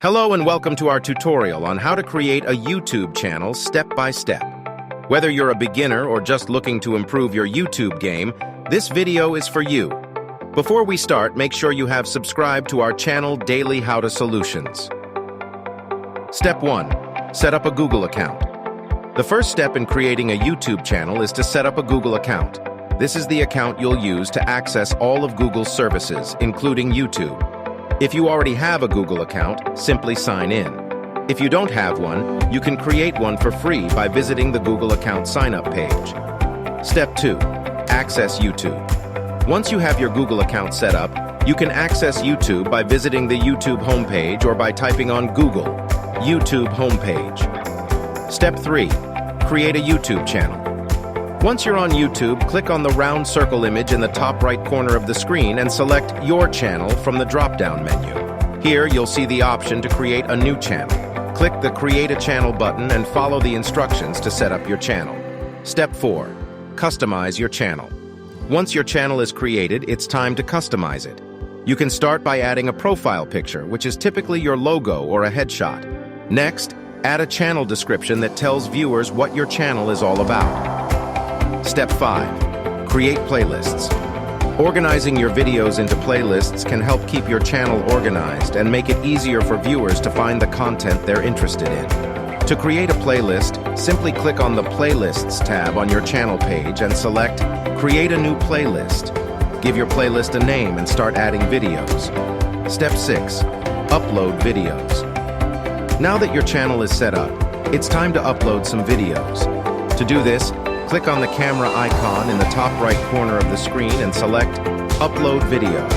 Hello and welcome to our tutorial on how to create a YouTube channel step by step. Whether you're a beginner or just looking to improve your YouTube game, this video is for you. Before we start, make sure you have subscribed to our channel Daily How-To Solutions. Step 1. Set up a Google account. The first step in creating a YouTube channel is to set up a Google account. This is the account you'll use to access all of Google's services, including YouTube. If you already have a Google account, simply sign in. If you don't have one, you can create one for free by visiting the Google account sign-up page. Step 2. Access YouTube. Once you have your Google account set up, you can access YouTube by visiting the YouTube homepage or by typing on Google, YouTube homepage. Step 3. Create a YouTube channel. Once you're on YouTube, click on the round circle image in the top right corner of the screen and select Your Channel from the drop-down menu. Here, you'll see the option to create a new channel. Click the Create a Channel button and follow the instructions to set up your channel. Step 4. Customize your channel. Once your channel is created, it's time to customize it. You can start by adding a profile picture, which is typically your logo or a headshot. Next, add a channel description that tells viewers what your channel is all about. Step 5. Create playlists. Organizing your videos into playlists can help keep your channel organized and make it easier for viewers to find the content they're interested in. To create a playlist, simply click on the Playlists tab on your channel page and select Create a new playlist. Give your playlist a name and start adding videos. Step 6. Upload videos. Now that your channel is set up, it's time to upload some videos. To do this, click on the camera icon in the top right corner of the screen and select Upload Video.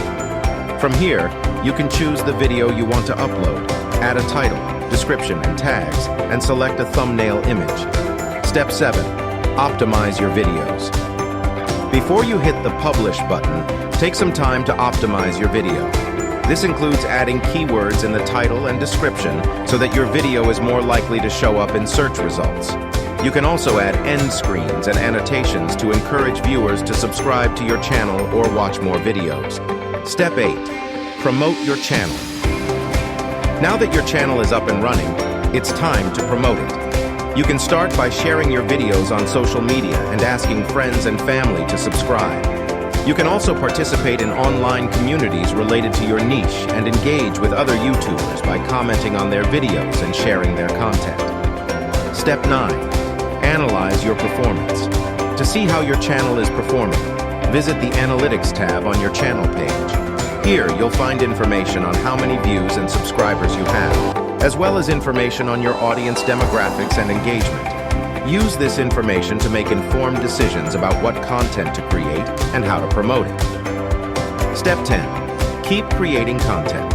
From here, you can choose the video you want to upload, add a title, description, and tags, and select a thumbnail image. Step 7. Optimize your videos. Before you hit the Publish button, take some time to optimize your video. This includes adding keywords in the title and description so that your video is more likely to show up in search results. You can also add end screens and annotations to encourage viewers to subscribe to your channel or watch more videos. Step 8. Promote your channel. Now that your channel is up and running, it's time to promote it. You can start by sharing your videos on social media and asking friends and family to subscribe. You can also participate in online communities related to your niche and engage with other YouTubers by commenting on their videos and sharing their content. Step 9. Analyze your performance. To see how your channel is performing, visit the Analytics tab on your channel page. Here, you'll find information on how many views and subscribers you have, as well as information on your audience demographics and engagement. Use this information to make informed decisions about what content to create and how to promote it. Step 10. Keep creating content.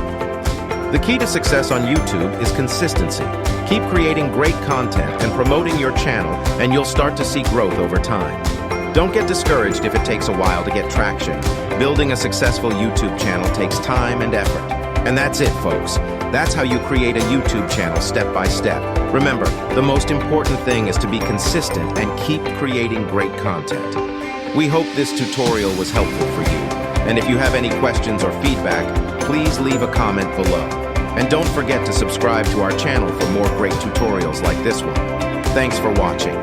The key to success on YouTube is consistency. Keep creating great content and promoting your channel, and you'll start to see growth over time. Don't get discouraged if it takes a while to get traction. Building a successful YouTube channel takes time and effort. And that's it, folks. That's how you create a YouTube channel step by step. Remember, the most important thing is to be consistent and keep creating great content. We hope this tutorial was helpful for you. And if you have any questions or feedback, please leave a comment below. And don't forget to subscribe to our channel for more great tutorials like this one. Thanks for watching.